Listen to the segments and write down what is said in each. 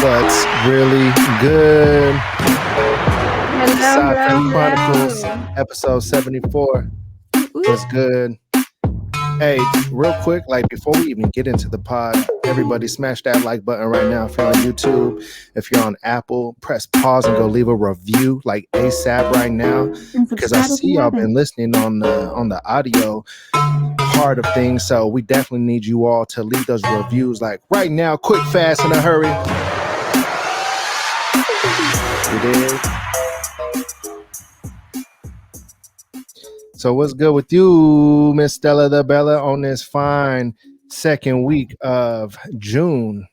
What's really good? SideFriend Chronicles, episode 74. What's good? Hey, real quick, like before we even get into the pod, everybody smash that like button right now. If you're on YouTube, if you're on Apple, press pause and go leave a review like ASAP right now, because I see y'all been listening on the audio part of things. So we definitely need you all to leave those reviews like right now, quick, fast, in a hurry. You did. So what's good with you, Miss EstelaTheBella, on this fine second week of June?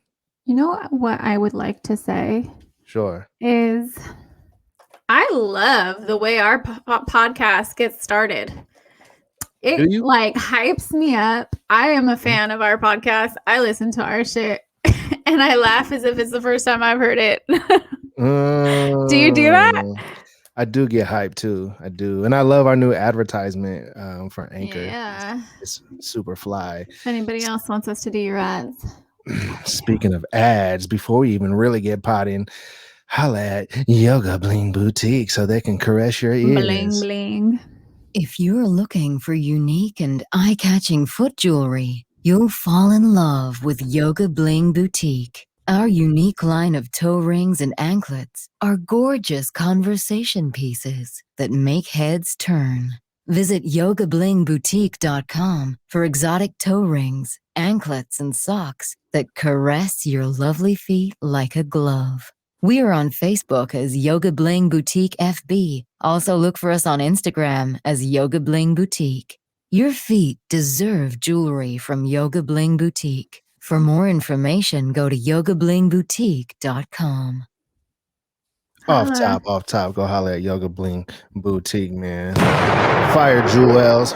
You know what I would like to say? Sure. Is I love the way our podcast gets started. It like hypes me up. I am a fan of our podcast. I listen to our shit and I laugh as if it's the first time I've heard it. Do you do that? I do get hyped too. I do. And I love our new advertisement for Anchor. Yeah. It's super fly. If anybody else wants us to do your ads. Speaking of ads, before we even really get potting, holla at Yoga Bling Boutique so they can caress your ears. Bling, bling. If you're looking for unique and eye-catching foot jewelry, you'll fall in love with Yoga Bling Boutique. Our unique line of toe rings and anklets are gorgeous conversation pieces that make heads turn. Visit yogablingboutique.com for exotic toe rings, anklets, and socks that caress your lovely feet like a glove. We are on Facebook as Yoga Bling Boutique FB. Also look for us on Instagram as Yoga Bling Boutique. Your feet deserve jewelry from Yoga Bling Boutique. For more information, go to yogablingboutique.com. Off top, go holler at Yoga Bling Boutique, man. Fire jewels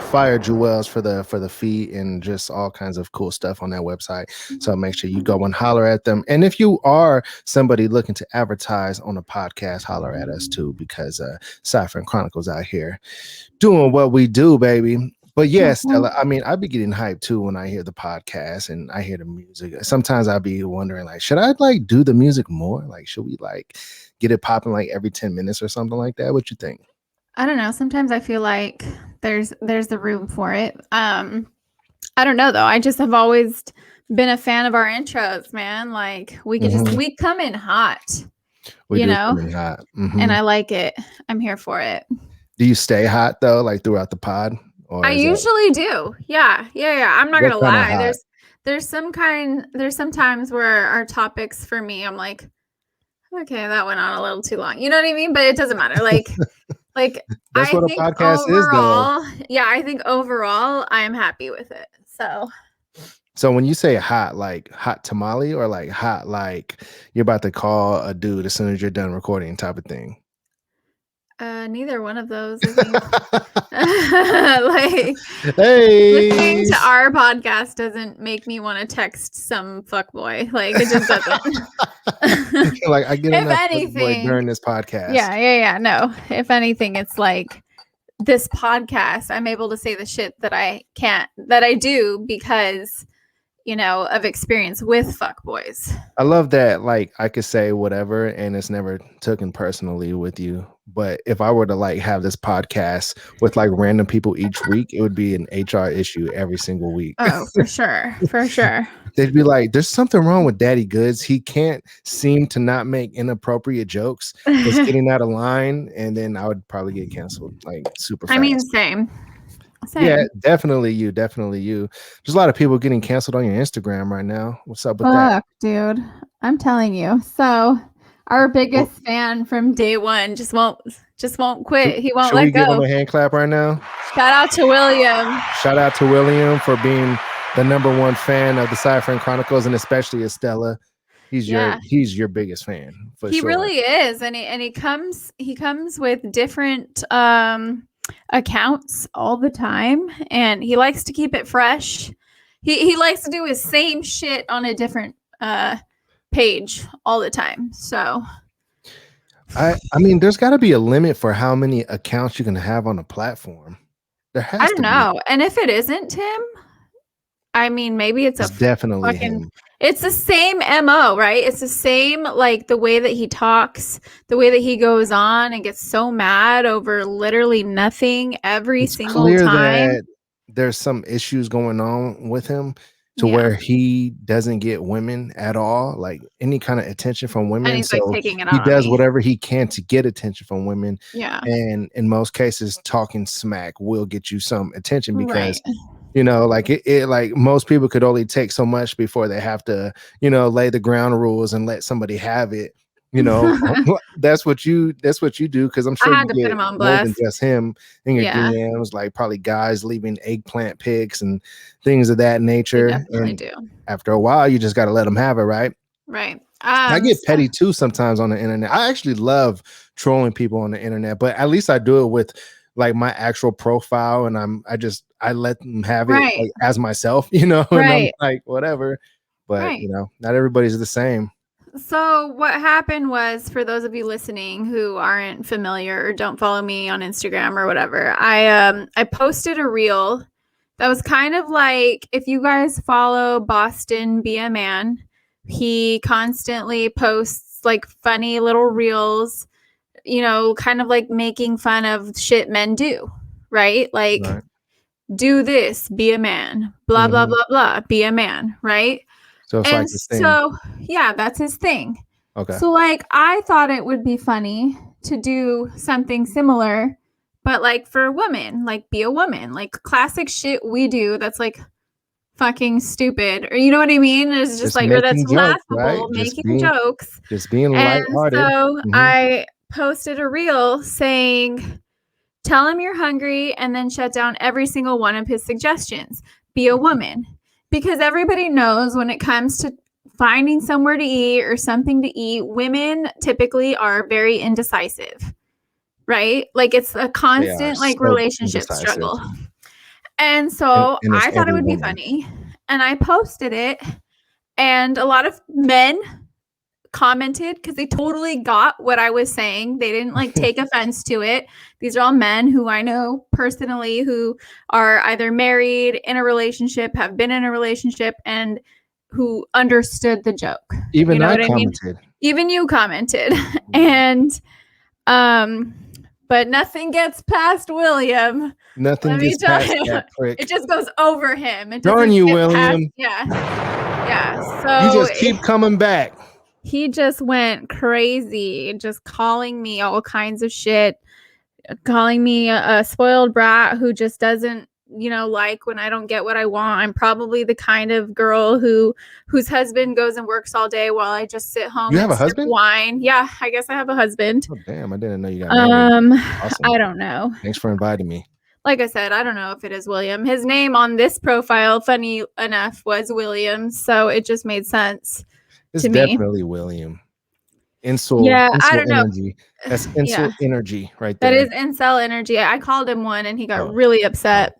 for the feet and just all kinds of cool stuff on that website. So make sure you go and holler at them. And if you are somebody looking to advertise on a podcast, holler at us too, because SideFriend Chronicles out here doing what we do, baby. But yes, Stella, I mean, I be getting hyped too when I hear the podcast and I hear the music. Sometimes I be wondering, like, should I like do the music more? Like, should we like get it popping like every 10 minutes or something like that? What you think? I don't know. Sometimes I feel like there's the room for it. I don't know though. I just have always been a fan of our intros, man. Like we could we come in hot. You know? Come in hot. And I like it. I'm here for it. Do you stay hot though, like throughout the pod? I usually do. Yeah. I'm not gonna lie. There's some times where our topics for me, I'm like, okay, that went on a little too long. You know what I mean? But it doesn't matter. Like that's what a podcast is, though. Yeah, I think overall I'm happy with it. So when you say hot, like hot tamale, or like hot, like you're about to call a dude as soon as you're done recording, type of thing. Neither one of those. I think. Like, hey, listening to our podcast doesn't make me want to text some fuckboy. Like, it just doesn't. Like, I get if enough anything during this podcast. Yeah. No, if anything, it's like this podcast. I'm able to say the shit that I do because, you know, of experience with fuckboys. I love that. Like, I could say whatever, and it's never taken personally with you. But if I were to like have this podcast with like random people each week, it would be an HR issue every single week. Oh, for sure. They'd be like, there's something wrong with Daddy Goods. He can't seem to not make inappropriate jokes. It's getting out of line. And then I would probably get canceled like super fast. I mean, same. Yeah, definitely you. There's a lot of people getting canceled on your Instagram right now. What's up with that? Dude, I'm telling you. So our biggest fan from day one just won't quit. He won't let go. Should we give him a hand clap right now? Shout out to William for being the #1 fan of the SideFriend Chronicles, and especially Estela. He's your biggest fan for sure. He really is, and he comes with different accounts all the time, and he likes to keep it fresh. He likes to do his same shit on a different page all the time. So I mean, there's got to be a limit for how many accounts you can have on a platform. There has I don't know. And if it isn't him, I mean, maybe it's definitely him. It's the same MO, right? It's the same, like the way that he talks, the way that he goes on and gets so mad over literally nothing every single clear time. that there's some issues going on with him to Yeah. where he doesn't get women at all, like any kind of attention from women. And he's So like taking it he out on does me. whatever he can to get attention from women. Yeah. And in most cases, talking smack will get you some attention because Right. you know, like it like most people could only take so much before they have to, you know, lay the ground rules and let somebody have it. You know, that's what you do because I'm I sure had you to put get him on more than blast. just him in your Yeah. DMs, like probably guys leaving eggplant pics and things of that We nature. definitely And do. after a while, you just got to let them have it, right? Right. I get petty too sometimes on the internet. I actually love trolling people on the internet, but at least I do it with like my actual profile, and I let them have it Right. like, as myself, you know, and I'm Right. like whatever. But Right. you know, not everybody's the same. So what happened was, for those of you listening who aren't familiar or don't follow me on Instagram or whatever, I posted a reel that was kind of like, if you guys follow Boston Be a Man, he constantly posts like funny little reels, you know, kind of like making fun of shit men do, right? Like, Right. do this, be a man, blah, blah, blah, blah, be a man, right? So it's And like this thing. so, yeah, that's his thing. Okay. So, like, I thought it would be funny to do something similar, but like for women, like be a woman, like classic shit we do that's like fucking stupid, or you know what I mean? It's just like, or that's making jokes, right? laughable, making jokes. Just being And lighthearted. so I posted a reel saying, tell him you're hungry and then shut down every single one of his suggestions. Be a woman. Because everybody knows when it comes to finding somewhere to eat or something to eat, women typically are very indecisive, right? Like it's a constant like so relationship indecisive. struggle. And so And it's I thought it every would be woman. funny. And I posted it. And a lot of men commented because they totally got what I was saying. They didn't like take offense to it. These are all men who I know personally who are either married, in a relationship, have been in a relationship, and who understood the joke. Even You know I what I mean? commented. Even you commented. And but nothing gets past William. Nothing gets past that prick. It just goes over him. It Darn doesn't you, get William. past, yeah. You So just keep coming back. he just went crazy, just calling me all kinds of shit, calling me a spoiled brat who just doesn't, you know, like when I don't get what I want. I'm probably the kind of girl whose husband goes and works all day while I just sit home. You have and a husband? Wine. Yeah, I guess I have a husband. Oh, damn, I didn't know you got married. Awesome. I don't know. Thanks for inviting me. Like I said, I don't know if it is William. His name on this profile, funny enough, was William, so it just made sense. It's to me. definitely William. Incel, I don't know. energy. That's incel energy right there. That is incel energy. I called him one and he got really upset.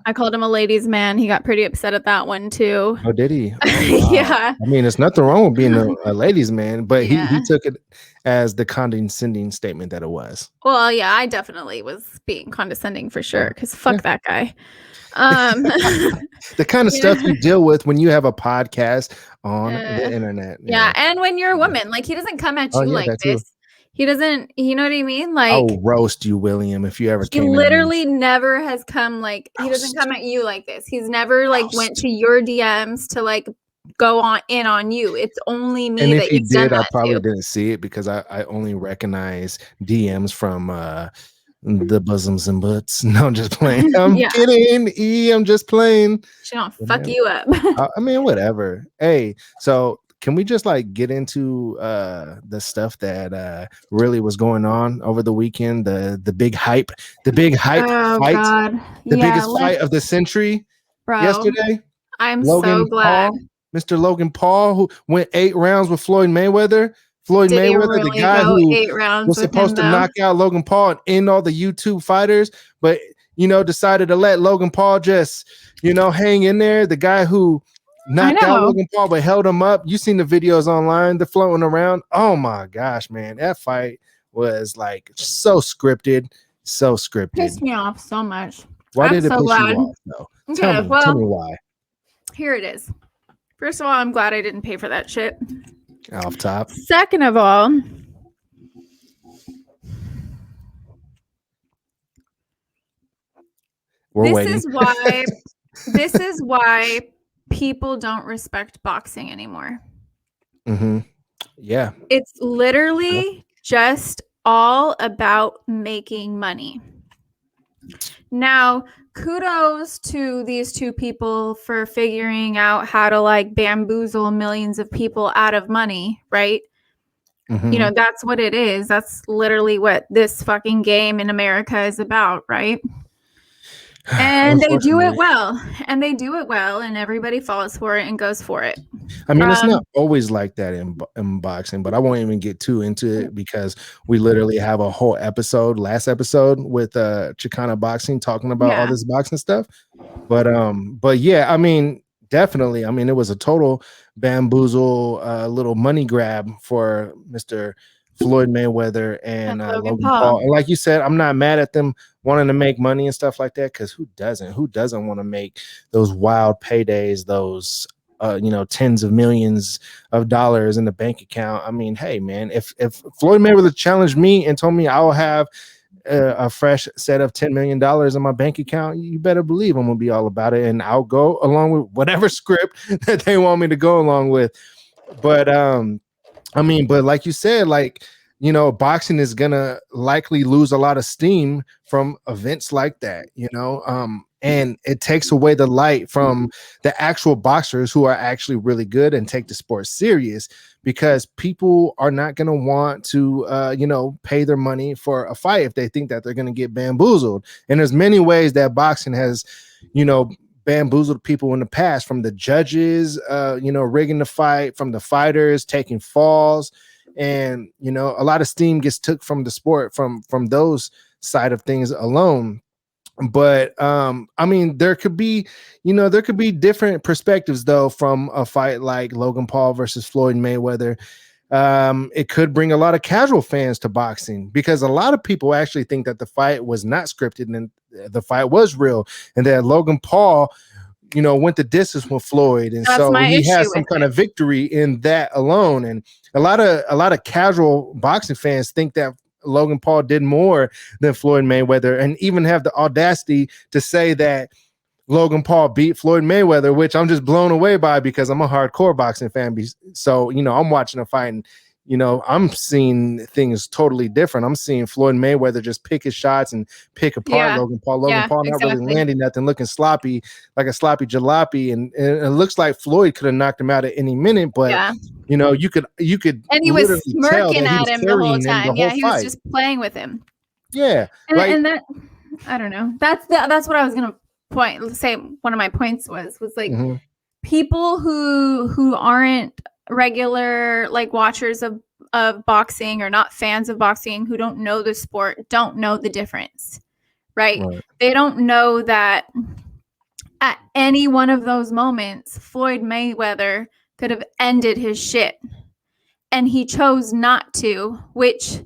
I called him a ladies' man. He got pretty upset at that one too. Oh, did he? Oh, wow. Yeah. I mean, there's nothing wrong with being a ladies' man, but he took it as the condescending statement that it was. Well, yeah, I definitely was being condescending for sure, because fuck that guy. The kind of stuff you deal with when you have a podcast on the internet. Yeah, and when you're a woman, like he doesn't come at you like this. Too. He doesn't, you know what I mean? Like, I'll roast you, William, if you ever came. He literally never has come like, he doesn't come at you like this. He's never like went to your DMs to like go in on you. It's only me. And that if he did, I probably to. didn't see it because I only recognize DMs from the bosoms and butts. No, I'm just playing. I'm kidding. I'm just playing. She don't fuck you up. I mean, whatever. Hey, so can we just like get into the stuff that really was going on over the weekend? The big hype, fight, God. the biggest fight of the century yesterday. I'm so glad. Mr. Logan Paul, who went 8 rounds with Floyd Mayweather. Floyd Mayweather, the guy who 8 rounds was supposed to knock out Logan Paul and end all the YouTube fighters, but decided to let Logan Paul just hang in there. The guy who knocked out Logan Paul but held him up. You seen the videos online, they're floating around. Oh my gosh, man, that fight was like so scripted. Pissed me off so much. Why did it piss you off though? Tell me why. Here it is. First of all, I'm glad I didn't pay for that shit. Off top. Second of all, we're waiting. This is why people don't respect boxing anymore. Mm-hmm. Yeah. It's literally just all about making money. Now, kudos to these two people for figuring out how to like bamboozle millions of people out of money, right? Mm-hmm. You know, that's what it is. That's literally what this fucking game in America is about, right? And they do it well. And they do it well, and everybody falls for it and goes for it. I mean, it's not always like that in boxing, but I won't even get too into it because we literally have a whole last episode with Chicana Boxing talking about all this boxing stuff. But yeah, I mean, definitely. I mean, it was a total bamboozle, little money grab for Mr. Floyd Mayweather and Logan Paul. And like you said, I'm not mad at them wanting to make money and stuff like that, because who doesn't? Who doesn't want to make those wild paydays, those tens of millions of dollars in the bank account? I mean, hey man, if Floyd Mayweather challenged me and told me I will have a fresh set of $10 million in my bank account, you better believe I'm gonna be all about it, and I'll go along with whatever script that they want me to go along with. But I mean, but like you said, like, you know, boxing is gonna likely lose a lot of steam from events like that, you know, and it takes away the light from the actual boxers who are actually really good and take the sport serious, because people are not going to want to pay their money for a fight if they think that they're going to get bamboozled. And there's many ways that boxing has, you know, bamboozled people in the past, from the judges rigging the fight, from the fighters taking falls, and you know, a lot of steam gets took from the sport from those side of things alone. But I mean, there could be different perspectives though from a fight like Logan Paul versus Floyd Mayweather. It could bring a lot of casual fans to boxing, because a lot of people actually think that the fight was not scripted and the fight was real, and that Logan Paul, you know, went the distance with Floyd, and so he has some kind of victory in that alone. And a lot of casual boxing fans think that Logan Paul did more than Floyd Mayweather, and even have the audacity to say that Logan Paul beat Floyd Mayweather, which I'm just blown away by, because I'm a hardcore boxing fan. So, you know, I'm watching a fight and, you know, I'm seeing things totally different. I'm seeing Floyd Mayweather just pick his shots and pick apart Logan Paul. Logan Paul not really landing nothing, looking sloppy, like a sloppy jalopy. And it looks like Floyd could have knocked him out at any minute, but you know, you could and he was smirking at him the whole time. He was just playing with him. Yeah. And that, I don't know. That's what I was gonna say. One of my points was like, people who aren't regular like watchers of boxing, or not fans of boxing, who don't know the sport, don't know the difference, right? They don't know that at any one of those moments Floyd Mayweather could have ended his shit, and he chose not to, which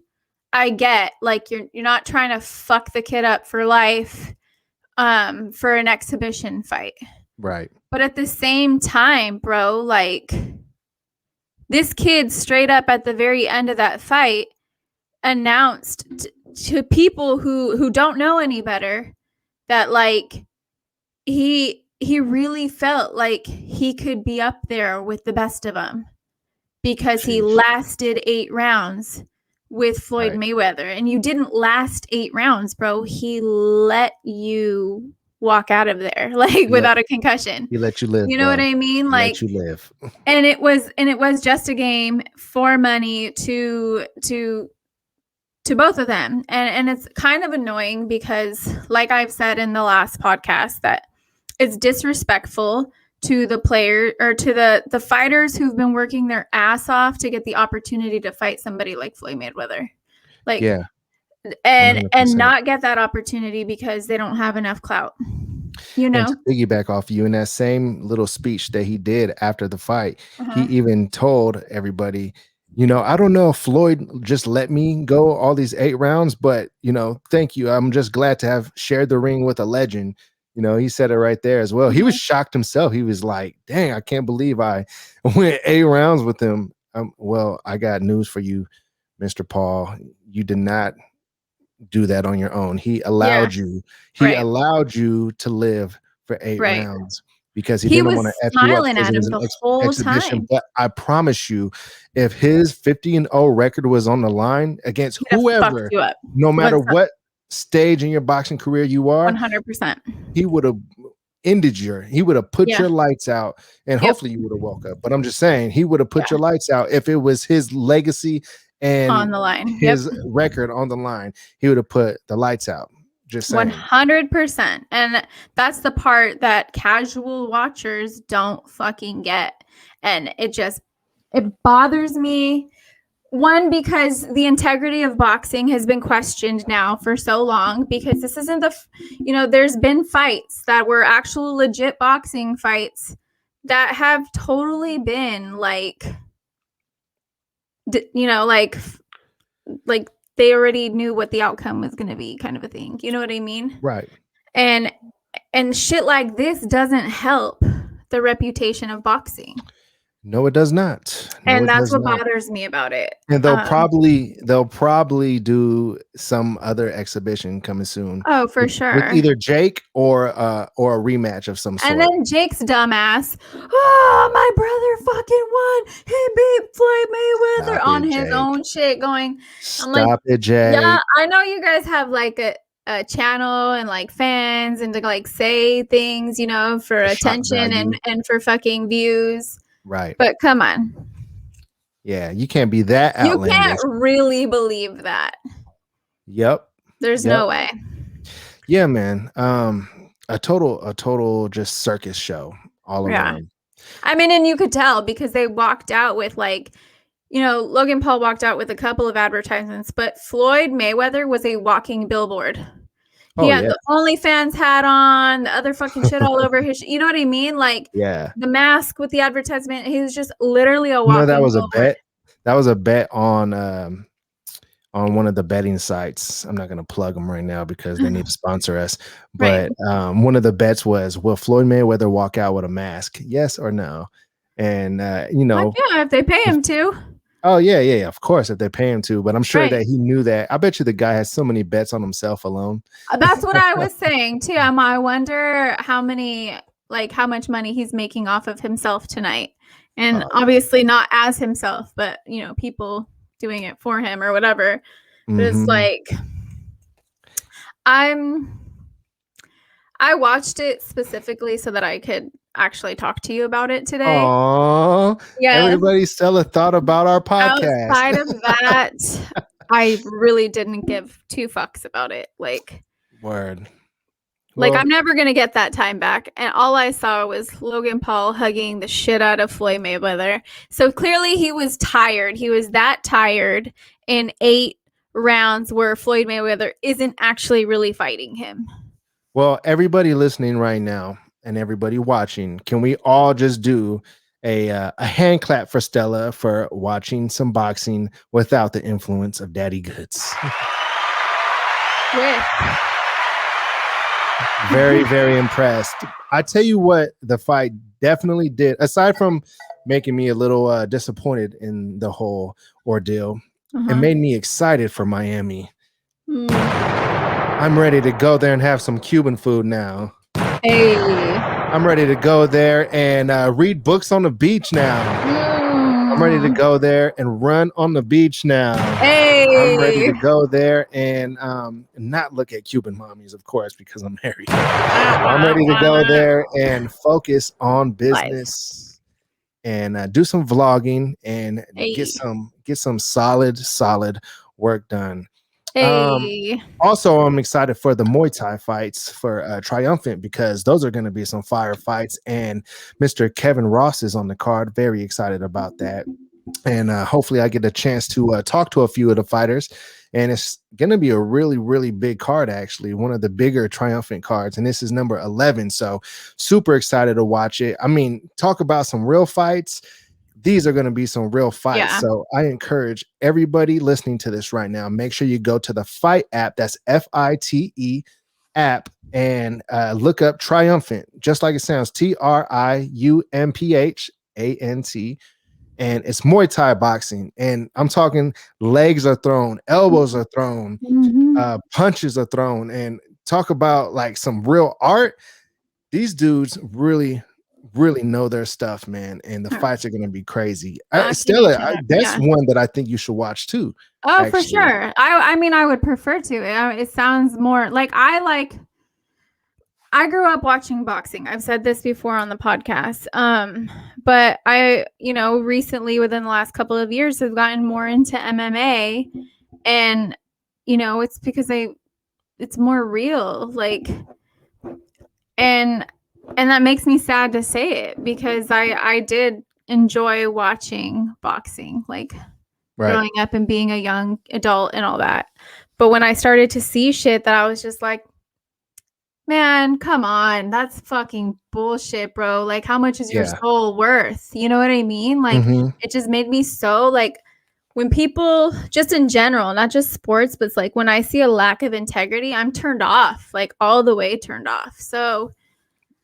I get. Like, you're not trying to fuck the kid up for life for an exhibition fight, right? But at the same time, bro, like, this kid straight up at the very end of that fight announced to people who don't know any better that, like, he really felt like he could be up there with the best of them, because he lasted 8 rounds with Floyd Mayweather. And you didn't last 8 rounds, bro. He let you walk out of there without a concussion. He let you live. You know what I mean? Like, let you live. And it was just a game for money to both of them. And it's kind of annoying, because like I've said in the last podcast, that it's disrespectful to the player, or to the fighters who've been working their ass off to get the opportunity to fight somebody like Floyd Mayweather. Like, and 100%. Not get that opportunity because they don't have enough clout. You know, and to piggyback off you, in that same little speech that he did after the fight, he even told everybody, you know, I don't know if Floyd just let me go all these 8 rounds, but, you know, thank you. I'm just glad to have shared the ring with a legend. You know, he said it right there as well. He was shocked himself. He was like, dang, I can't believe I went 8 rounds with him. Well, I got news for you, Mr. Paul. You did not do that on your own. He allowed you. He allowed you to live for 8 rounds because he didn't want to F you up smiling because at it him was an the whole exhibition. time. But I promise you, if his 50-0 record was on the line against whoever, you up. no matter what stage in your boxing career you are, 100%. he would have he would have put your lights out, and hopefully you would have woke up. But I'm just saying, he would have put your lights out if it was his legacy and on the line, his record on the line. He would have put the lights out. Just saying. 100%. And that's the part that casual watchers don't fucking get. And it bothers me. One, because the integrity of boxing has been questioned now for so long, because this isn't there's been fights that were actual legit boxing fights that have totally been like they already knew what the outcome was going to be, kind of a thing. You know what I mean? Right. And shit like this doesn't help the reputation of boxing. No, it does not. And that's what bothers me about it. And they'll probably do some other exhibition coming soon. Oh, for sure. With either Jake or a rematch of some sort. And then Jake's dumbass, oh, my brother fucking won. He beat Floyd Mayweather on his own shit going. Stop it, Jake. Yeah, I know you guys have like a channel and like fans and to like say things, for attention and for fucking views. Right. But come on. Yeah, you can't be that outlandish. You can't really believe that. Yep. There's no way. Yeah, man. A total just circus show all around. I mean, and you could tell because they walked out with Logan Paul walked out with a couple of advertisements, but Floyd Mayweather was a walking billboard. He had the OnlyFans hat on, the other fucking shit all over his. You know what I mean? Like, the mask with the advertisement. He was just literally a walking. That was billboard. A bet. That was a bet on one of the betting sites. I'm not going to plug them right now because they need to sponsor us. But one of the bets was, will Floyd Mayweather walk out with a mask? Yes or no? And if they pay him to. Oh yeah, of course, if they pay him to, but I'm sure that he knew that. I bet you the guy has so many bets on himself alone. That's what I was saying too. I wonder how much money he's making off of himself tonight. And obviously not as himself, but people doing it for him or whatever. But it's like I watched it specifically so that I could actually talk to you about it today. Aww. Yeah. Everybody Stella thought about our podcast. Outside of that, I really didn't give 2 fucks about it. Word. Well, I'm never gonna get that time back. And all I saw was Logan Paul hugging the shit out of Floyd Mayweather. So clearly he was tired. He was that tired in 8 rounds where Floyd Mayweather isn't actually really fighting him. Well, everybody listening right now and everybody watching, can we all just do a hand clap for Stella for watching some boxing without the influence of Daddy Goods? Very, very impressed. I tell you what, the fight definitely did, aside from making me a little disappointed in the whole ordeal, it made me excited for Miami. I'm ready to go there and have some Cuban food now. Hey. I'm ready to go there and read books on the beach now. I'm ready to go there and run on the beach now. Hey. I'm ready to go there and not look at Cuban mommies, of course, because I'm married. I'm ready to go there and focus on business and do some vlogging and get some solid work done. Also, I'm excited for the Muay Thai fights for Triumphant because those are going to be some fire fights, and Mr. Kevin Ross is on the card. Very excited about that, and hopefully I get a chance to talk to a few of the fighters, and it's going to be a really big card, actually, one of the bigger Triumphant cards, and this is number 11, so super excited to watch it. I mean, talk about some real fights. These are going to be some real fights. Yeah. So I encourage everybody listening to this right now, make sure you go to the Fight app. That's FITE app and look up Triumphant, just like it sounds, TriUMPHANT. And it's Muay Thai boxing. And I'm talking legs are thrown, elbows are thrown, punches are thrown, and talk about like some real art. These dudes really know their stuff, man, and the fights are going to be crazy. Stella, that's one that I think you should watch too. Oh, actually. For sure. I mean, I would prefer to. It sounds more like I grew up watching boxing. I've said this before on the podcast. But I, recently within the last couple of years have gotten more into MMA, and it's because it's more real, like, and that makes me sad to say it, because I did enjoy watching boxing, like growing up and being a young adult and all that. But when I started to see shit that I was just like, man, come on, that's fucking bullshit, bro. Like, how much is your soul worth? You know what I mean? Like, it just made me so, like, when people, just in general, not just sports, but it's like when I see a lack of integrity, I'm turned off, like all the way turned off. So,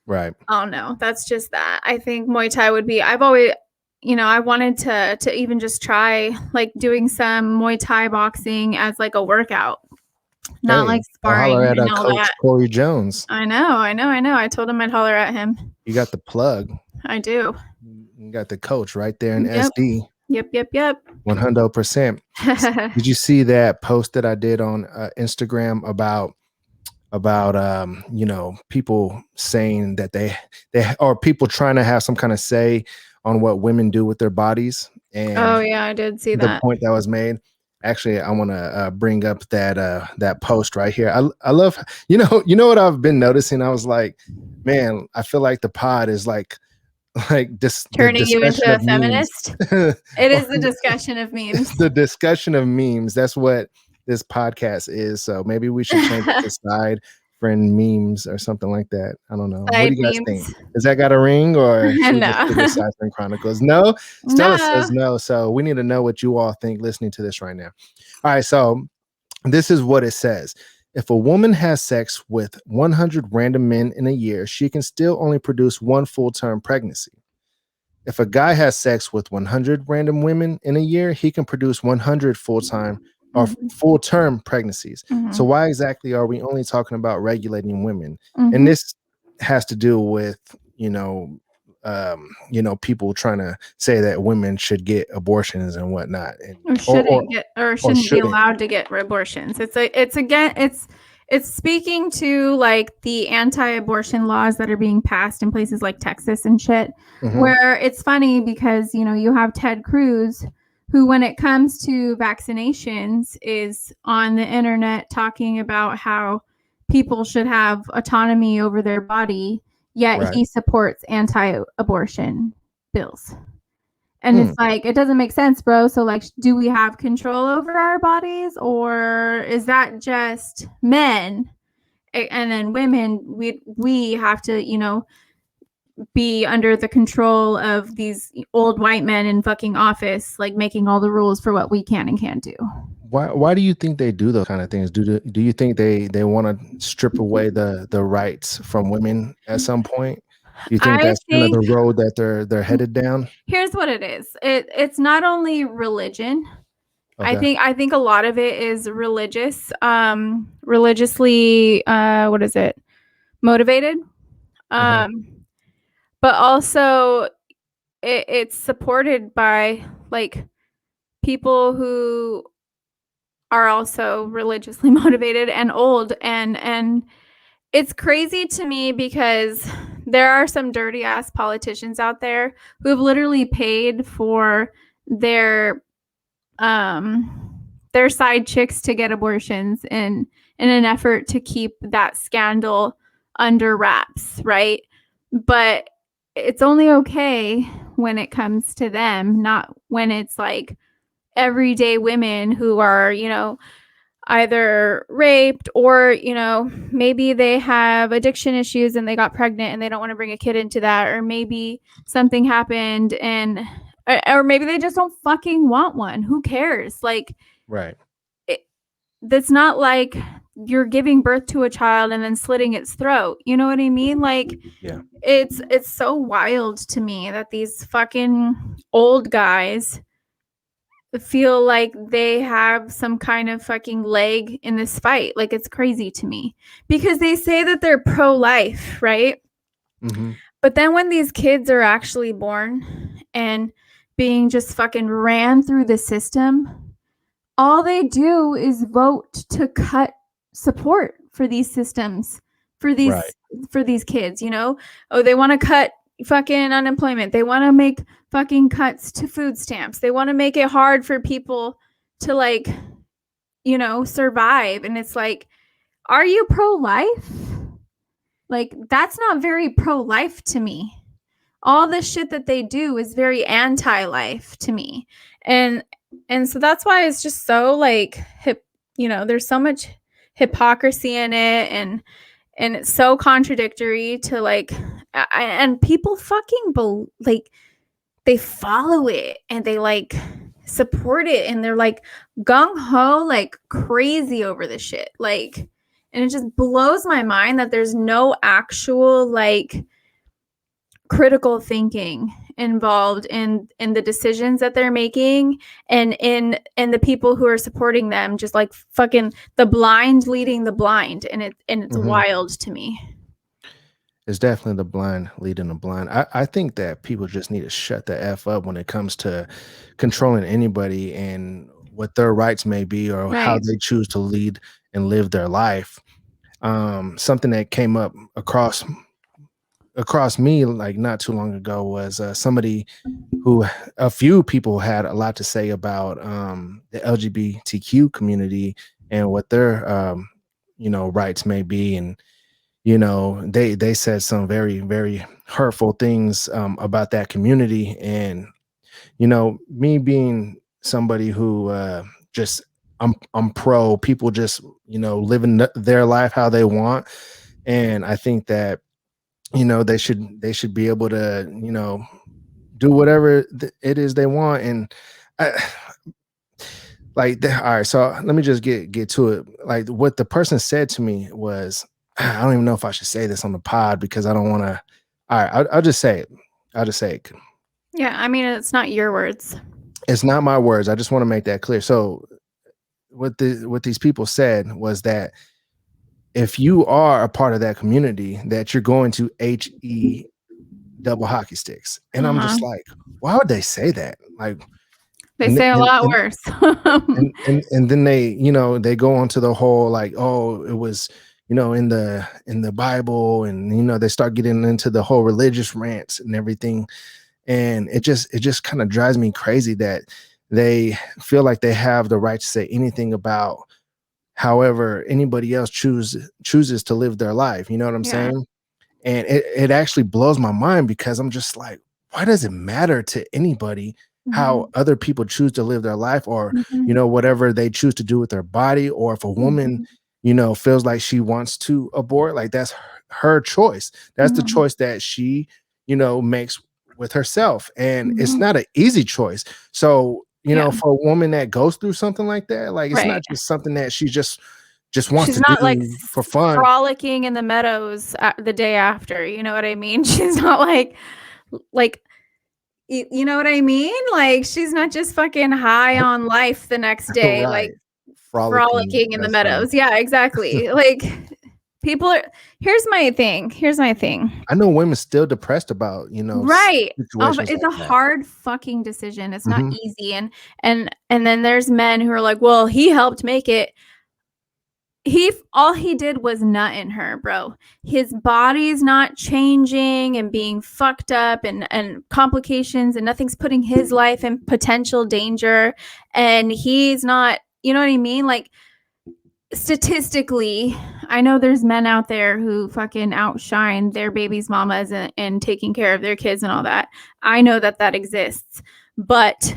I don't know. That's just that. I think Muay Thai would be, I've always, I wanted to even just try like doing some Muay Thai boxing as like a workout. Not like sparring. Holler at Coach Corey Jones. I know. I told him I'd holler at him. You got the plug. I do. You got the coach right there in SD. Yep. 100%. Did you see that post that I did on Instagram about people saying that they or people trying to have some kind of say on what women do with their bodies? And I did see that. The point that was made. Actually, I want to bring up that post right here. I love, you know what I've been noticing. I was like, man, I feel like the pod is like this turning you into a feminist. It is the discussion of memes. The discussion of memes. That's what this podcast is. So maybe we should change it to SideFriend memes or something like that. I don't know. What do you guys think? Does that got a ring, or should we just do the SideFriend Chronicles? No, Stella says no. So we need to know what you all think listening to this right now. All right. So this is what it says. If a woman has sex with 100 random men in a year, she can still only produce one full-term pregnancy. If a guy has sex with 100 random women in a year, he can produce 100 full-time or full-term pregnancies. So why exactly are we only talking about regulating women? And this has to do with, people trying to say that women should get abortions and whatnot, or shouldn't be allowed to get abortions. It's speaking to like the anti-abortion laws that are being passed in places like Texas and shit, where it's funny because, you have Ted Cruz, who, when it comes to vaccinations, is on the internet talking about how people should have autonomy over their body, yet he supports anti-abortion bills. And it's like, it doesn't make sense, bro. So like, do we have control over our bodies, or is that just men? And then women, we have to, be under the control of these old white men in fucking office, like making all the rules for what we can and can't do. Why do you think they do those kind of things? Do you think they want to strip away the rights from women at some point? Do you think that's kind of the road that they're headed down? Here's what it is. It's not only religion. Okay. I think a lot of it is religiously motivated. But also it's supported by like people who are also religiously motivated and old, and it's crazy to me because there are some dirty ass politicians out there who have literally paid for their side chicks to get abortions in an effort to keep that scandal under wraps, right? But it's only okay when it comes to them, not when it's like everyday women who are, either raped or, maybe they have addiction issues and they got pregnant and they don't want to bring a kid into that, or maybe something happened or maybe they just don't fucking want one. Who cares? Like, right. That's not like you're giving birth to a child and then slitting its throat. You know what I mean? Like, Yeah. It's so wild to me that these fucking old guys feel like they have some kind of fucking leg in this fight. Like, it's crazy to me because they say that they're pro-life, right? Mm-hmm. But then when these kids are actually born and being just fucking ran through the system, all they do is vote to cut support for these systems, for these kids, you know? Oh, they want to cut fucking unemployment. They want to make fucking cuts to food stamps. They want to make it hard for people to, like, you know, survive. And it's like, are you pro-life? Like, that's not very pro-life to me. All the shit that they do is very anti-life to me. And so that's why it's just so, like, you know, there's so much hypocrisy in it, and it's so contradictory to, like, and people fucking like, they follow it and they, like, support it, and they're like gung-ho, like crazy over the shit, like, and it just blows my mind that there's no actual, like, critical thinking involved in the decisions that they're making, and in the people who are supporting them, just like fucking the blind leading the blind, and it's wild to me. It's definitely the blind leading the blind. I think that people just need to shut the F up when it comes to controlling anybody and what their rights may be, or how Right. they choose to lead and live their life. Something that came up across me like not too long ago was somebody who a few people had a lot to say about the LGBTQ community and what their you know, rights may be. And you know, they said some very, very hurtful things about that community. And you know, me being somebody who just I'm pro people just, you know, living their life how they want. And I think that, you know, they should be able to, you know, do whatever it is they want. And I, like, all right, so let me just get to it. Like, what the person said to me was, I don't even know if I should say this on the pod because I don't want to. All right, I'll just say it. I'll just say it. Yeah, I mean, it's not your words. It's not my words. I just want to make that clear. So what these people said was that if you are a part of that community, that you're going to HE double hockey sticks. And I'm just like, why would they say that? Like, they say a lot worse. and then they, you know, they go on to the whole, like, oh, it was, you know, in the Bible, and you know, they start getting into the whole religious rants and everything. And it just kind of drives me crazy that they feel like they have the right to say anything about however anybody else chooses to live their life. You know what I'm saying? And it actually blows my mind because I'm just like, why does it matter to anybody how other people choose to live their life, or you know, whatever they choose to do with their body? Or if a woman, you know, feels like she wants to abort, like, that's her choice. That's the choice that she, you know, makes with herself. And it's not an easy choice. So, you know, for a woman that goes through something like that, like, it's not just something that she just wants She's to not do like for fun, frolicking in the meadows the day after. You know what I mean? She's not like you know what I mean? Like, she's not just fucking high on life the next day, right? like frolicking in the meadows. Yeah, exactly. Like, people are. Here's my thing. I know women still depressed about, you know, Right. situations It's like a that. hard fucking decision. It's not easy. And then there's men who are like, well, he helped make it. All he did was nut in her, bro. His body's not changing and being fucked up and complications, and nothing's putting his life in potential danger. And he's not, you know what I mean? Like, statistically, I know there's men out there who fucking outshine their baby's mamas and taking care of their kids and all that. I know that exists. But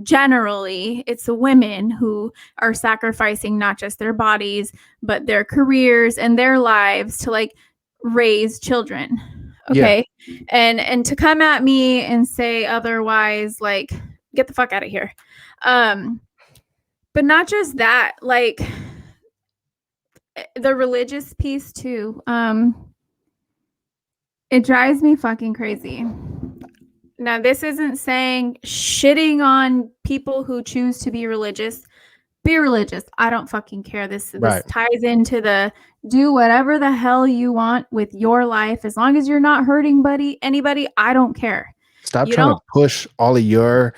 generally, it's the women who are sacrificing not just their bodies, but their careers and their lives to, like, raise children. Okay. Yeah. And to come at me and say otherwise, like, get the fuck out of here. But not just that, like, the religious piece too. It drives me fucking crazy. Now, this isn't saying shitting on people who choose to be religious. Be religious. I don't fucking care. This ties into the do whatever the hell you want with your life. As long as you're not hurting anybody, I don't care. Stop trying to push all of your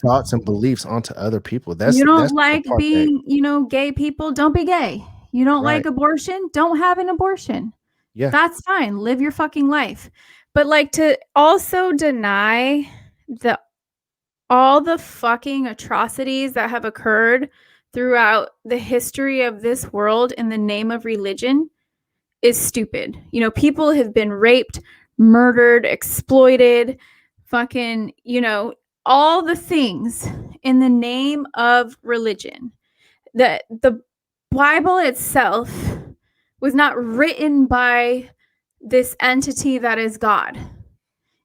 thoughts and beliefs onto other people. You don't like being, gay people, don't be gay. You don't like abortion, don't have an abortion. Yeah. That's fine. Live your fucking life. But like to also deny all the fucking atrocities that have occurred throughout the history of this world in the name of religion is stupid. People have been raped, murdered, exploited, fucking, all the things in the name of religion. The Bible itself was not written by this entity that is God.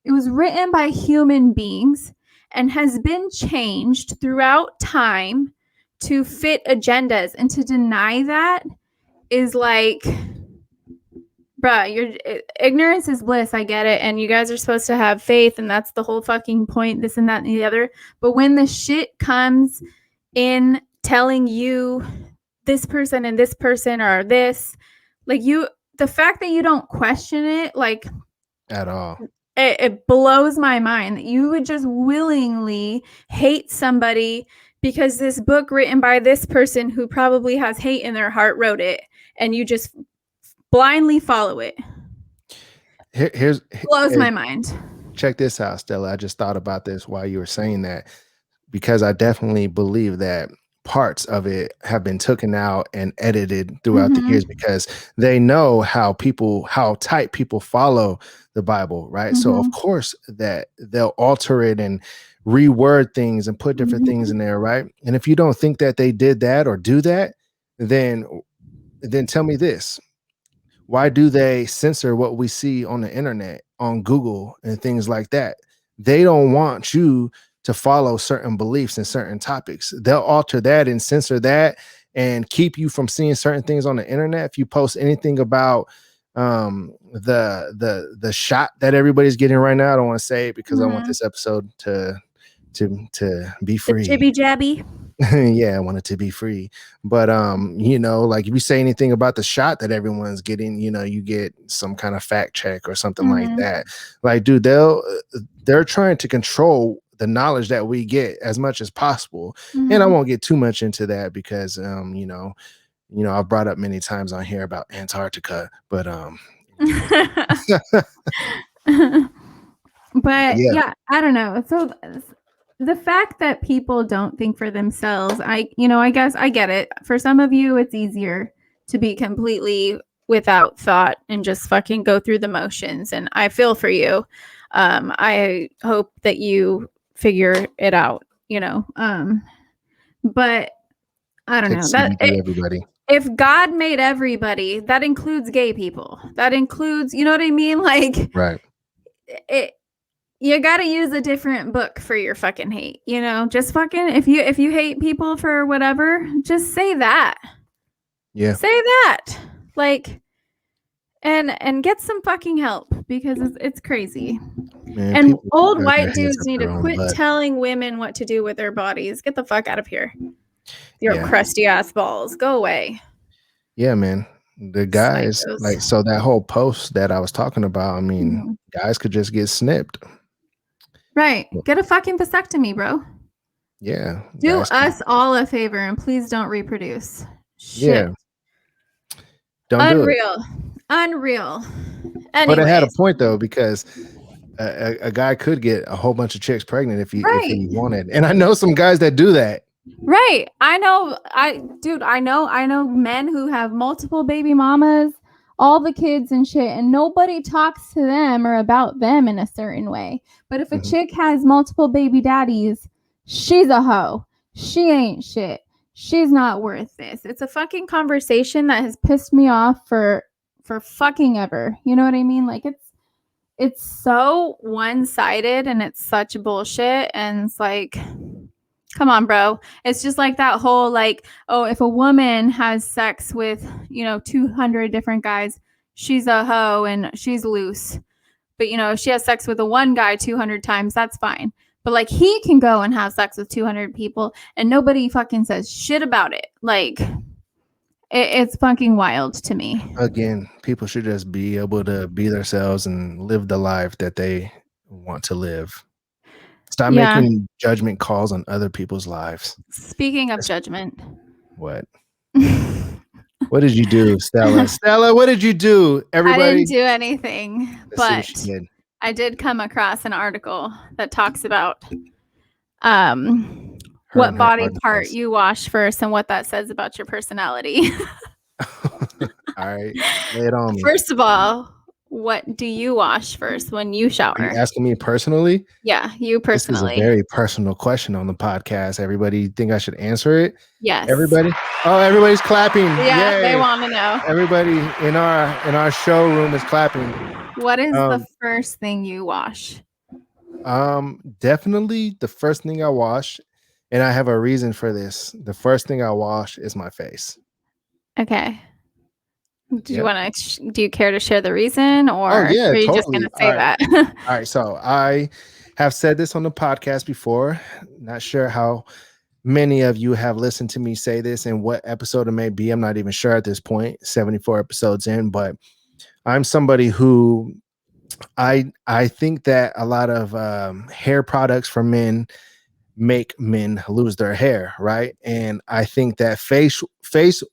It was written by human beings and has been changed throughout time to fit agendas. And to deny that is like, bruh, ignorance is bliss. I get it. And you guys are supposed to have faith, and that's the whole fucking point, this and that and the other. But when the shit comes in telling you this person and this person are this, like the fact that you don't question it, like at all, it blows my mind that you would just willingly hate somebody because this book written by this person who probably has hate in their heart wrote it, and you just blindly follow it. Blows my mind. Check this out, Stella. I just thought about this while you were saying that, because I definitely believe that parts of it have been taken out and edited throughout the years, because they know how tight people follow the Bible, right? So of course that they'll alter it and reword things and put different things in there, right? And if you don't think that they did that or do that, then tell me this: why do they censor what we see on the internet, on Google and things like that? They don't want you to follow certain beliefs and certain topics. They'll alter that and censor that and keep you from seeing certain things on the internet. If you post anything about the shot that everybody's getting right now, I don't want to say it because I want this episode to be free. The jibby jabby. Yeah, I want it to be free. But like if you say anything about the shot that everyone's getting, you get some kind of fact check or something like that. Like, dude, they're trying to control the knowledge that we get as much as possible. And I won't get too much into that because I've brought up many times on here about Antarctica, but but yeah, I don't know. So the fact that people don't think for themselves, I guess I get it. For some of you, it's easier to be completely without thought and just fucking go through the motions. And I feel for you. I hope that you figure it out, but I don't know that everybody. If God made everybody, that includes gay people. That includes, you know what I mean? Like, right. You got to use a different book for your fucking hate, just fucking, if you hate people for whatever, just say that. Yeah. Say that. Like, and get some fucking help because it's crazy. Man, and old white dudes need to quit telling women what to do with their bodies. Get the fuck out of here. Your crusty ass balls. Go away. Yeah, man. The guys, so that whole post that I was talking about, I mean, guys could just get snipped. Right. Get a fucking vasectomy, bro. Yeah. Do us all a favor and please don't reproduce. Shit. Yeah. Don't do it. Unreal. Anyways. But it had a point though, because a guy could get a whole bunch of chicks pregnant if he wanted. And I know some guys that do that. Right. I know men who have multiple baby mamas, all the kids and shit, and nobody talks to them or about them in a certain way. But if a chick has multiple baby daddies, she's a hoe. She ain't shit. She's not worth this. It's a fucking conversation that has pissed me off for fucking ever. You know what I mean? Like it's so one-sided and it's such bullshit. And it's like, Come on, bro. It's just like that whole like, oh, if a woman has sex with, 200 different guys, she's a hoe and she's loose. But if she has sex with a one guy 200 times, that's fine. But like he can go and have sex with 200 people and nobody fucking says shit about it. Like it's fucking wild to me. Again, people should just be able to be themselves and live the life that they want to live. Stop making judgment calls on other people's lives. Speaking of judgment. What? What did you do, Stella? Stella, what did you do? Everybody, I didn't do anything, but I did come across an article that talks about what body part you wash first and what that says about your personality. All right, lay it on me. First of all, what do you wash first when you shower? Are you asking me personally? Yeah, you personally. This is a very personal question on the podcast. Everybody think I should answer it? Yes. Everybody? Oh, everybody's clapping. Yeah, Yay. They want to know. Everybody in our showroom is clapping. What is the first thing you wash? Definitely the first thing I wash, and I have a reason for this. The first thing I wash is my face. Okay. Do you care to share the reason, or are you just going to say that? All right. So I have said this on the podcast before. Not sure how many of you have listened to me say this and what episode it may be. I'm not even sure at this point, 74 episodes in, but I'm somebody who I think that a lot of hair products for men make men lose their hair, right? And I think that face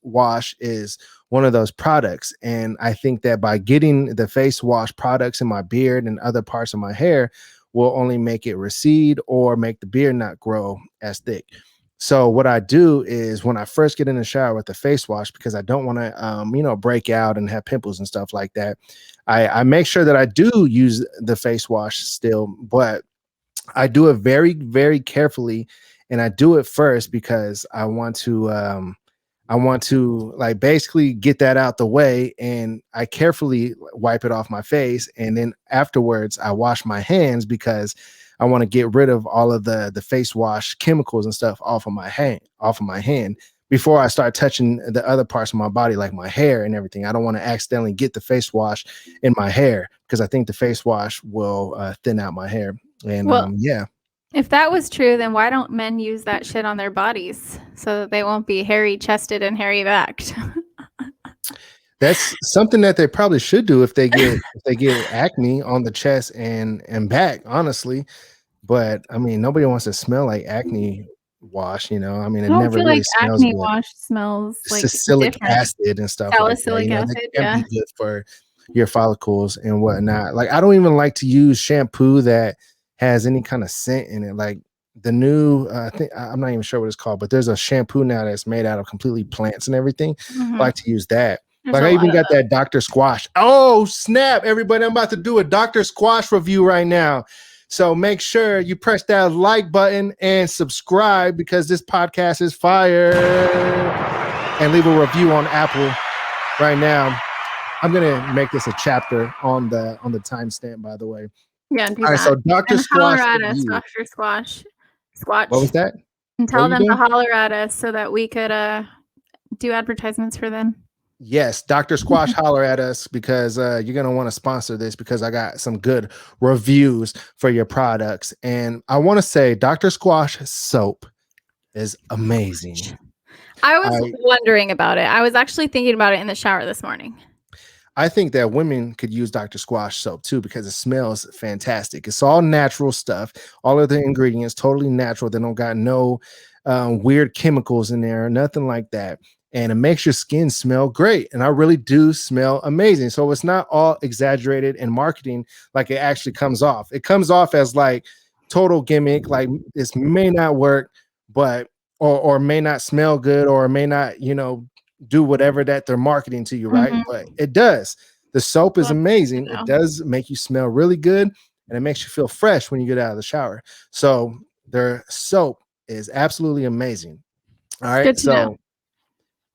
wash is one of those products. And I think that by getting the face wash products in my beard and other parts of my hair will only make it recede or make the beard not grow as thick. So what I do is when I first get in the shower with the face wash, because I don't want to, break out and have pimples and stuff like that, I make sure that I do use the face wash still, but I do it very, very carefully. And I do it first because I want to like basically get that out the way, and I carefully wipe it off my face. And then afterwards I wash my hands because I want to get rid of all of the face wash chemicals and stuff off of my hand before I start touching the other parts of my body, like my hair and everything. I don't want to accidentally get the face wash in my hair because I think the face wash will thin out my hair. And if that was true, then why don't men use that shit on their bodies so that they won't be hairy chested and hairy backed? That's something that they probably should do if they get acne on the chest and back, honestly. But I mean, nobody wants to smell like acne wash, it never really smells acne good. Wash smells like salicylic acid and stuff like that. Salicylic acid, that can be good for your follicles and whatnot. Like, I don't even like to use shampoo that has any kind of scent in it. Like the new, I think, I'm not even sure what it's called, but there's a shampoo now that's made out of completely plants and everything. I like to use that. Like I even got that Dr. Squatch. Oh, snap, everybody. I'm about to do a Dr. Squatch review right now. So make sure you press that like button and subscribe because this podcast is fire. And leave a review on Apple right now. I'm gonna make this a chapter on the timestamp, by the way. Yeah, do all right, so Dr. Squatch. Dr. Squatch. Squatch. What was that? And tell them to holler at us so that we could do advertisements for them. Yes, Dr. Squatch, holler at us because you're going to want to sponsor this because I got some good reviews for your products. And I want to say Dr. Squatch soap is amazing. I was wondering about it. I was actually thinking about it in the shower this morning. I think that women could use Dr. Squatch soap too because it smells fantastic. It's all natural stuff. All of the ingredients totally natural. They don't got no weird chemicals in there, nothing like that. And it makes your skin smell great. And I really do smell amazing. So it's not all exaggerated in marketing like it actually comes off. It comes off as like total gimmick, like this may not work, but or may not smell good, or may not, do whatever that they're marketing to you, right? But it does. The soap is amazing. It does make you smell really good, and it makes you feel fresh when you get out of the shower. So their soap is absolutely amazing. All right. So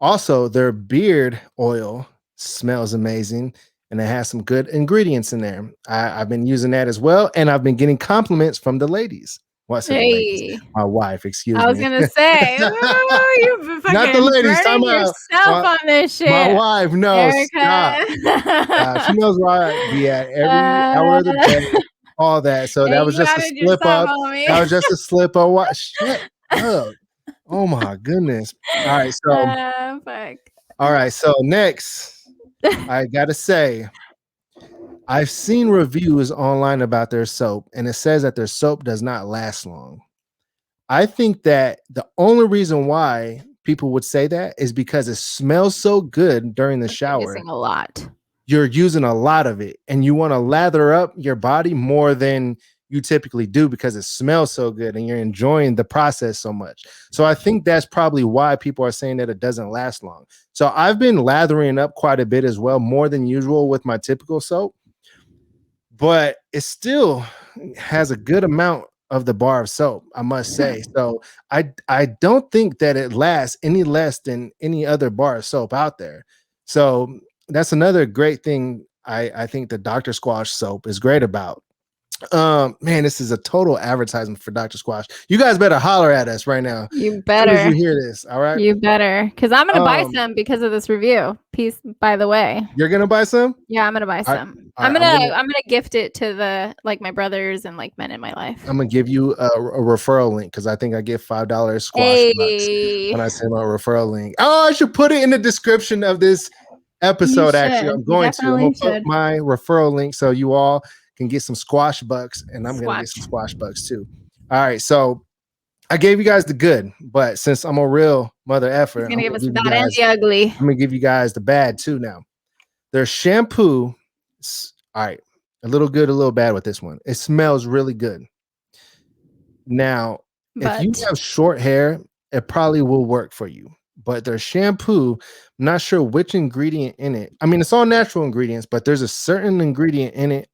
also, their beard oil smells amazing, and it has some good ingredients in there. I've been using that as well, and I've been getting compliments from the ladies. What's it, the ladies? My wife, excuse me. I was gonna say, you've fucking not the ladies. burning yourself on this shit. My wife, no, stop. She knows where I be at every hour of the day, all that. So that was just a slip up. That was just a slip up. What? Shut up. Oh my goodness. All right. So, fuck. All right. So next, I gotta say, I've seen reviews online about their soap, and it says that their soap does not last long. I think that the only reason why people would say that is because it smells so good during the shower. Using a lot. You're using a lot of it, and you want to lather up your body more than you typically do because it smells so good and you're enjoying the process so much. So I think that's probably why people are saying that it doesn't last long. So I've been lathering up quite a bit as well, more than usual with my typical soap, but it still has a good amount of the bar of soap, I must say. So I don't think that it lasts any less than any other bar of soap out there. So that's another great thing I think the Dr. Squatch soap is great about. Man, this is a total advertisement for Dr. Squatch. You guys better holler at us right now. You better. As soon as you hear this, all right? You better, because I'm gonna buy some because of this review. Peace, by the way. You're gonna buy some? Yeah, I'm gonna buy some. I'm gonna gift it to my brothers and men in my life. I'm gonna give you a referral link because I think I get $5 Squash bucks when I send my referral link. Oh, I should put it in the description of this episode. Actually, I'm going to put my referral link so you all can get some squash bucks, and I'm gonna get some squash bucks too. All right, so I gave you guys the good, but since I'm a real mother effer, I'm gonna give us the bad and the ugly. I'm gonna give you guys the bad too now. Their shampoo, all right, a little good, a little bad with this one. It smells really good. Now, if you have short hair, it probably will work for you. But their shampoo, I'm not sure which ingredient in it. I mean, it's all natural ingredients, but there's a certain ingredient in it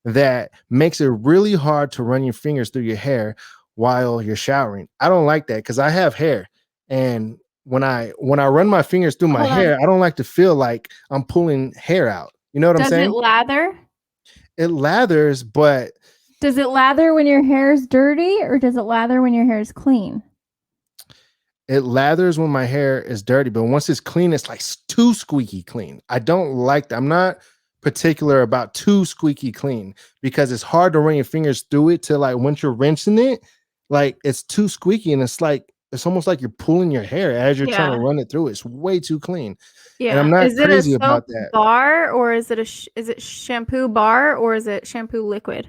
that makes it really hard to run your fingers through your hair while you're showering. I don't like that because I have hair, and when I run my fingers through my hair, I don't like to feel like I'm pulling hair out. You know what I'm saying? Does it lather? It lathers, but does it lather when your hair is dirty, or does it lather when your hair is clean? It lathers when my hair is dirty, but once it's clean, it's like too squeaky clean. I don't like that. I'm not particular about too squeaky clean because it's hard to run your fingers through it to once you're rinsing it, it's too squeaky, and it's almost like you're pulling your hair as you're trying to run it through. It's way too clean. Yeah, and I'm not crazy about that. Bar, or is it shampoo bar, or is it shampoo liquid?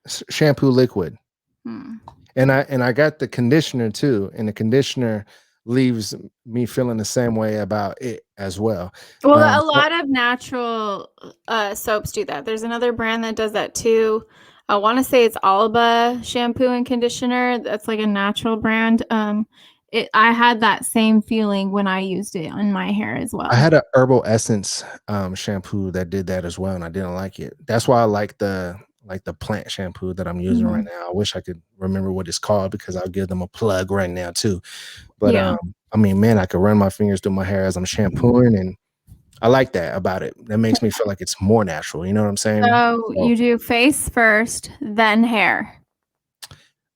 Shampoo liquid. And I got the conditioner too, and the conditioner leaves me feeling the same way about it as well. Well, a lot of natural soaps do that. There's another brand that does that too. I want to say it's Alba shampoo and conditioner. That's like a natural brand. I had that same feeling when I used it on my hair as well. I had a Herbal Essence shampoo that did that as well, and I didn't like it. That's why I like the plant shampoo that I'm using right now. I wish I could remember what it's called because I'll give them a plug right now too. But I mean, man, I could run my fingers through my hair as I'm shampooing, and I like that about it. That makes me feel like it's more natural. You know what I'm saying? So you do face first, then hair.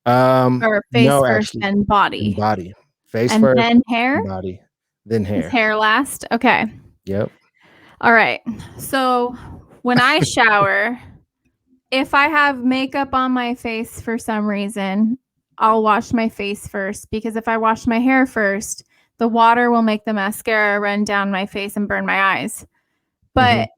Or face first, then body. Body. Face and first, then hair. Body, then hair. Hair last. Okay. Yep. All right. So when I shower, if I have makeup on my face for some reason, I'll wash my face first, because if I wash my hair first, the water will make the mascara run down my face and burn my eyes. But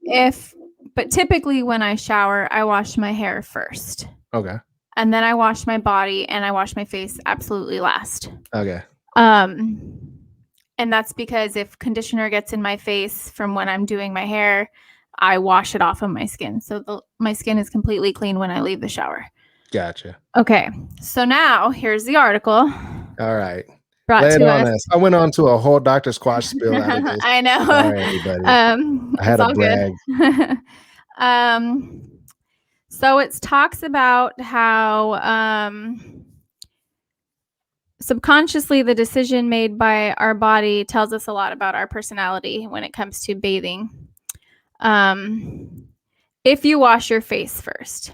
but typically when I shower, I wash my hair first. Okay. And then I wash my body, and I wash my face absolutely last. Okay. And that's because if conditioner gets in my face from when I'm doing my hair, I wash it off of my skin. So my skin is completely clean when I leave the shower. Gotcha. Okay. So now here's the article. All right. Brought to us. I went on to a whole Dr. Squatch spill out of this. I know. Sorry, everybody. I had a brag. So it talks about how subconsciously the decision made by our body tells us a lot about our personality when it comes to bathing. If you wash your face first.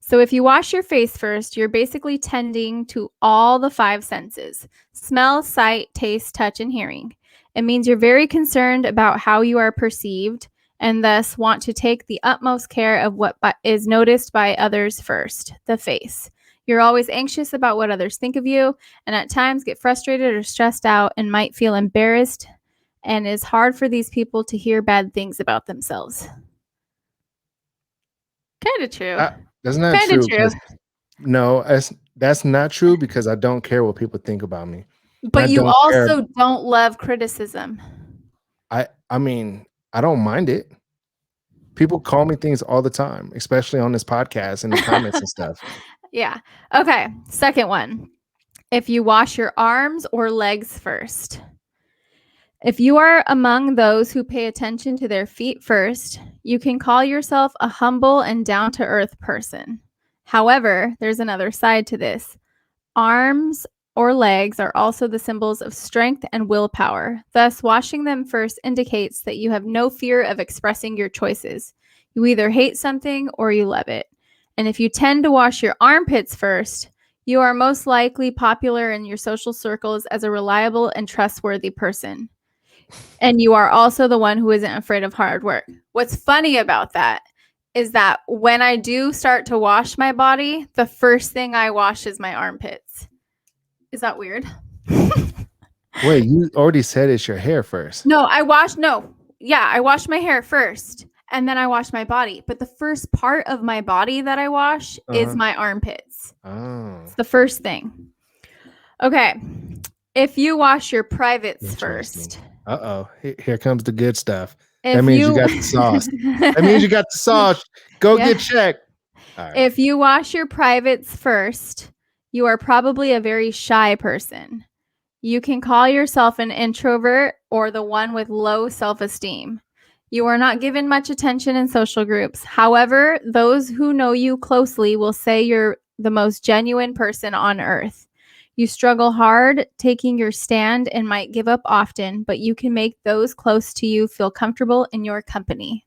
So if you wash your face first, you're basically tending to all the 5 senses: smell, sight, taste, touch, and hearing. It means you're very concerned about how you are perceived and thus want to take the utmost care of what is noticed by others first, the face. You're always anxious about what others think of you, and at times get frustrated or stressed out and might feel embarrassed, and it's hard for these people to hear bad things about themselves. Kind of true. That's not Kind of true. true. No, that's not true because I don't care what people think about me. But you also don't love criticism. I mean, I don't mind it. People call me things all the time, especially on this podcast and the comments and stuff. Yeah. Okay. Second one. If you wash your arms or legs first. If you are among those who pay attention to their feet first, you can call yourself a humble and down-to-earth person. However, there's another side to this. Arms or legs are also the symbols of strength and willpower. Thus, washing them first indicates that you have no fear of expressing your choices. You either hate something or you love it. And if you tend to wash your armpits first, you are most likely popular in your social circles as a reliable and trustworthy person. And you are also the one who isn't afraid of hard work. What's funny about that is that when I do start to wash my body, the first thing I wash is my armpits. Is that weird? Wait, you already said it's your hair first. I wash my hair first and then I wash my body. But the first part of my body that I wash is my armpits. Oh. It's the first thing. Okay. If you wash your privates first. Uh-oh. Here comes the good stuff. That means you got the sauce. That means you got the sauce. Go get checked. All right. If you wash your privates first, you are probably a very shy person. You can call yourself an introvert or the one with low self-esteem. You are not given much attention in social groups. However, those who know you closely will say you're the most genuine person on earth. You struggle hard taking your stand and might give up often, but you can make those close to you feel comfortable in your company.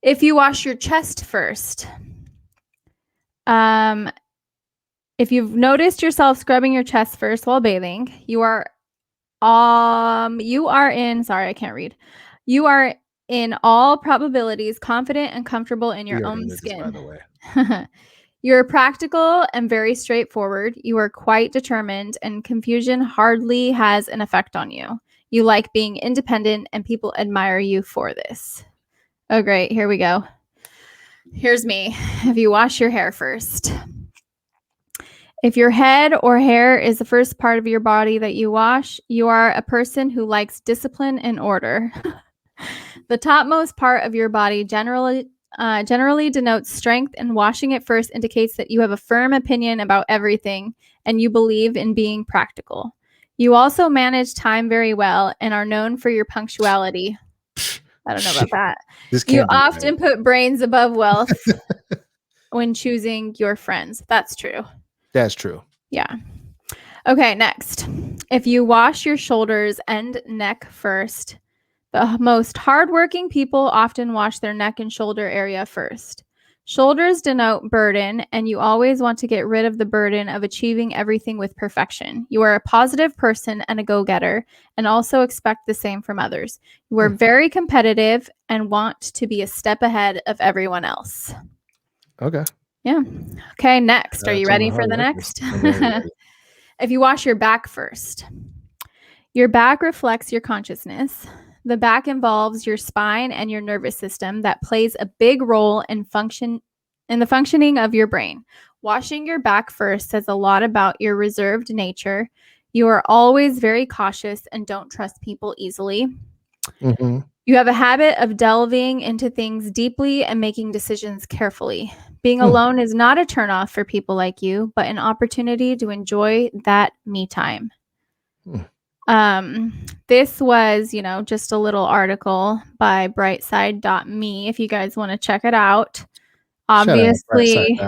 If you wash your chest first, if you've noticed yourself scrubbing your chest first while bathing, you are in all probabilities confident and comfortable in your own skin. By the way. You're practical and very straightforward. You are quite determined, and confusion hardly has an effect on you. You like being independent, and people admire you for this. Oh, great. Here we go. Here's me. If you wash your hair first. If your head or hair is the first part of your body that you wash, you are a person who likes discipline and order. The topmost part of your body generally denotes strength, and washing it first indicates that you have a firm opinion about everything and you believe in being practical. You also manage time very well and are known for your punctuality. I don't know about that. You often put brains above wealth when choosing your friends. That's true. That's true. Yeah. Okay, next. If you wash your shoulders and neck first, the most hardworking people often wash their neck and shoulder area first. Shoulders denote burden, and you always want to get rid of the burden of achieving everything with perfection. You are a positive person and a go-getter, and also expect the same from others. You are very competitive and want to be a step ahead of everyone else. Okay. Yeah. Okay, next. Are you ready for the next? If you wash your back first. Your back reflects your consciousness. The back involves your spine and your nervous system that plays a big role in the functioning of your brain. Washing your back first says a lot about your reserved nature. You are always very cautious and don't trust people easily. Mm-hmm. You have a habit of delving into things deeply and making decisions carefully. Being alone is not a turnoff for people like you, but an opportunity to enjoy that me time. This was, just a little article by brightside.me if you guys want to check it out. Obviously,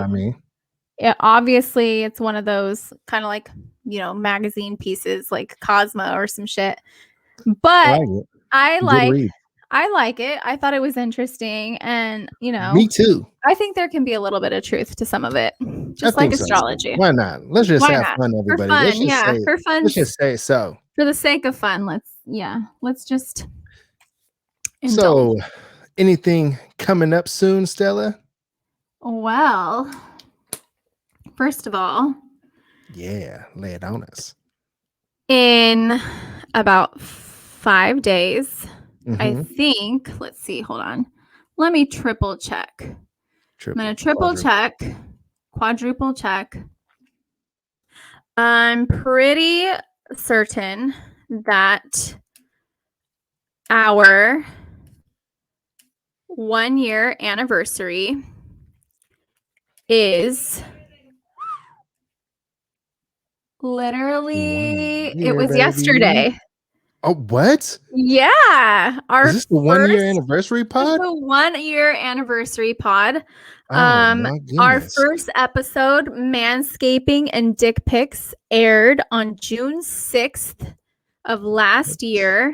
obviously it's one of those kind of like, magazine pieces like Cosmo or some shit. But I like I like it. I thought it was interesting, and Me too. I think there can be a little bit of truth to some of it, just I like think so. astrology. Why not? Let's just Why have not? fun, For everybody. fun, yeah. For fun. Let's just say so. For the sake of fun, let's just So, indulge. anything coming up soon, Stella? Well, first of all, yeah, lay it on us. In about 5 days, I Mhm. think. Let's see. Hold on. Let me triple check. I'm gonna triple check, quadruple check. I'm pretty certain that our 1-year anniversary is literally, it was baby. yesterday. Oh, what? Yeah. Is this the 1-year anniversary pod? The 1-year anniversary pod. Oh my goodness. Our first episode, Manscaping and Dick Pics, aired on June 6th of last year.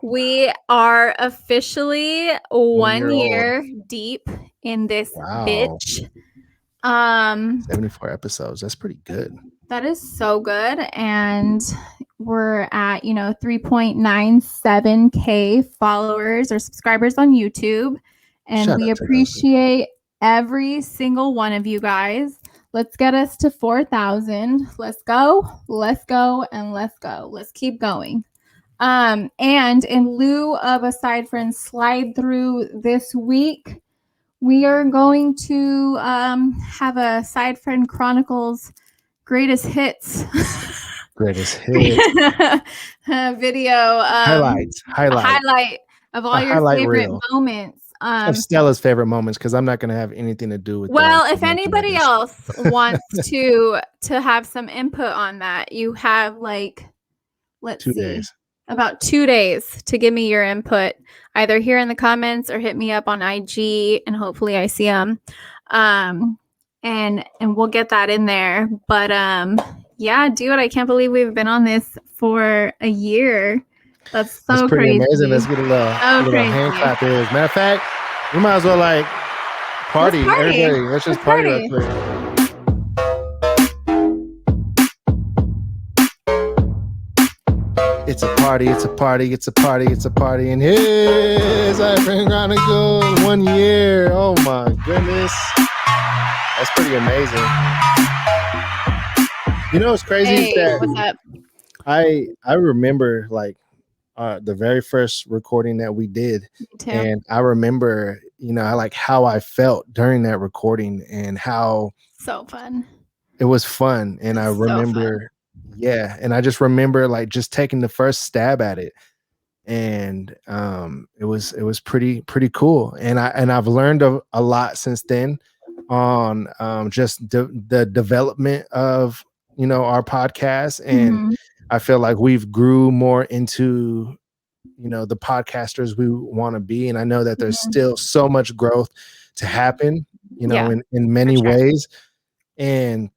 We are officially 1 year deep in this bitch. 74 episodes. That's pretty good. That is so good. And we're at, 3.97K followers or subscribers on YouTube. And we appreciate every single one of you guys. Let's get us to 4,000. Let's go, and let's go. Let's keep going. And in lieu of a SideFriend slide through this week, we are going to have a SideFriend Chronicles greatest hits. Greatest hits. Video. Highlight of all your favorite moments. Of Stella's favorite moments, because I'm not going to have anything to do with Well, if anybody else wants to have some input on that, you have let's 2 see. days. About 2 days to give me your input, either here in the comments or hit me up on IG, and hopefully I see them. And we'll get that in there. But yeah, dude, I can't believe we've been on this for a year. That's so pretty crazy. amazing. Let's get a little hand clap here. Matter of fact, we might as well party. Everybody, let's just party real quick. It's a party, it's a party, it's a party, it's a party. And here's SideFriend Chronicles 1 year. Oh my goodness. That's pretty amazing. What's crazy is that what's up? I remember the very first recording that we did. And I remember, how I felt during that recording and how so fun. It was fun. And I remember and I just remember just taking the first stab at it. And it was pretty cool. And I've learned a lot since then on just the development of our podcast. And I feel like we've grew more into the podcasters we want to be. And I know that there's still so much growth to happen, in many ways. And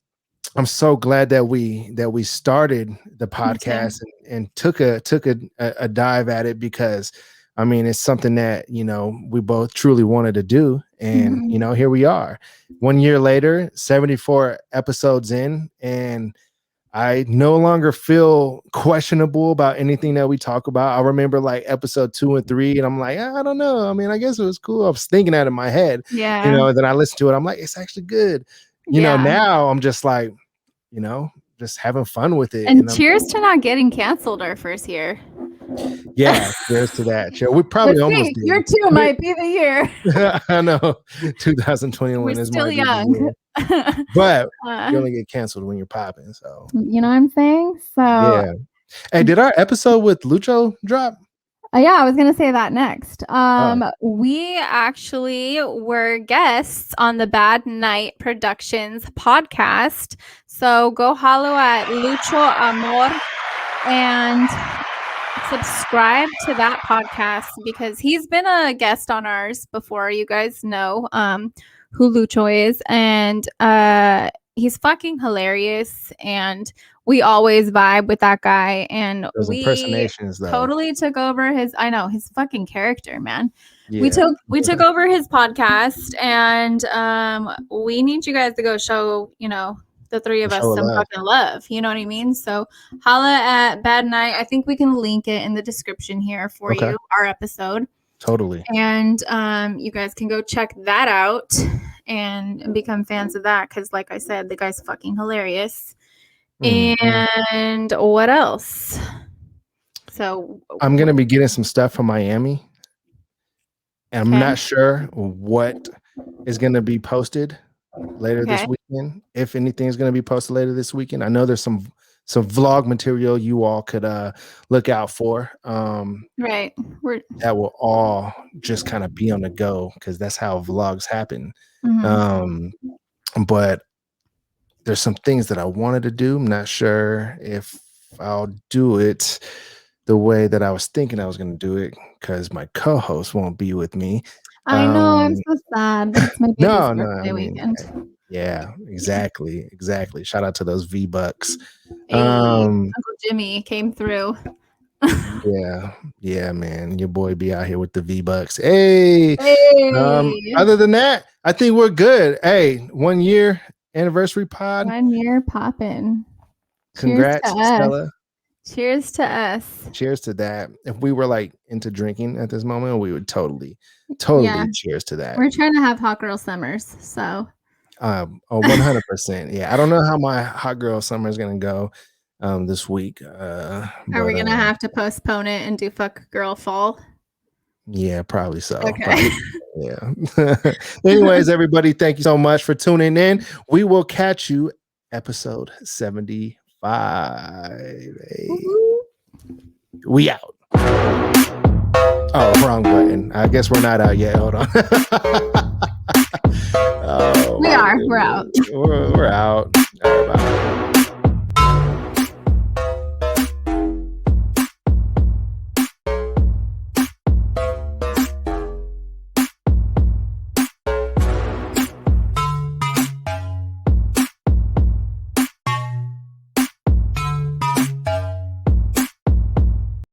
I'm so glad that we started the podcast and took a dive at it, because I mean, it's something that, we both truly wanted to do. And, here we are 1 year later, 74 episodes in, and I no longer feel questionable about anything that we talk about. I remember episode 2 and 3, and I'm like, I don't know. I mean, I guess it was cool. I was thinking that in my head, and then I listened to it. I'm like, it's actually good. Now I'm just just having fun with it. And cheers to not getting canceled our first year. Yeah, cheers to that. We probably almost did. Year 2 might be the year. I know. 2021 is still young. But you only get canceled when you're popping. So you know what I'm saying? So yeah. Hey, did our episode with Lucho drop? Yeah, I was gonna say that next. We actually were guests on the Bad Night Productions podcast. So go follow at Lucho Amor and subscribe to that podcast, because he's been a guest on ours before. You guys know who Lucho is, and he's fucking hilarious, and we always vibe with that guy. And Those we impersonations, though. totally took over his fucking character, man. Yeah. We took over his podcast, and we need you guys to go show, the three of us some fucking love. You know what I mean? So holla at Bad Night. I think we can link it in the description here for you, our episode. Totally. And you guys can go check that out and become fans of that, because like I said, the guy's fucking hilarious. And what else? So I'm gonna be getting some stuff from Miami. And I'm not sure what is gonna be posted later this weekend. If anything is gonna be posted later this weekend. I know there's some vlog material you all could look out for. Right. That will all just kind of be on the go, because that's how vlogs happen. But there's some things that I wanted to do. I'm not sure if I'll do it the way that I was thinking I was going to do it, because my co-host won't be with me. I know, I'm so sad. It's my baby's birthday weekend. Yeah, exactly. Shout out to those V-Bucks. Hey, Uncle Jimmy came through. Yeah, man. Your boy be out here with the V-Bucks. Hey. Other than that, I think we're good. Hey, 1 year anniversary pod. 1 year popping. Congrats, Stella. Cheers to us. Cheers to that. If we were like into drinking at this moment, we would totally cheers to that. We're trying to have hot girl summers, so 100%. Yeah, I don't know how my hot girl summer is gonna go this week. Are we gonna have to postpone it and do fuck girl fall? Yeah, probably so. Okay. Yeah. Anyways, everybody, thank you so much for tuning in. We will catch you episode 75. We out. Oh, wrong button. I guess we're not out yet. Hold on. We are. We're out. We're out.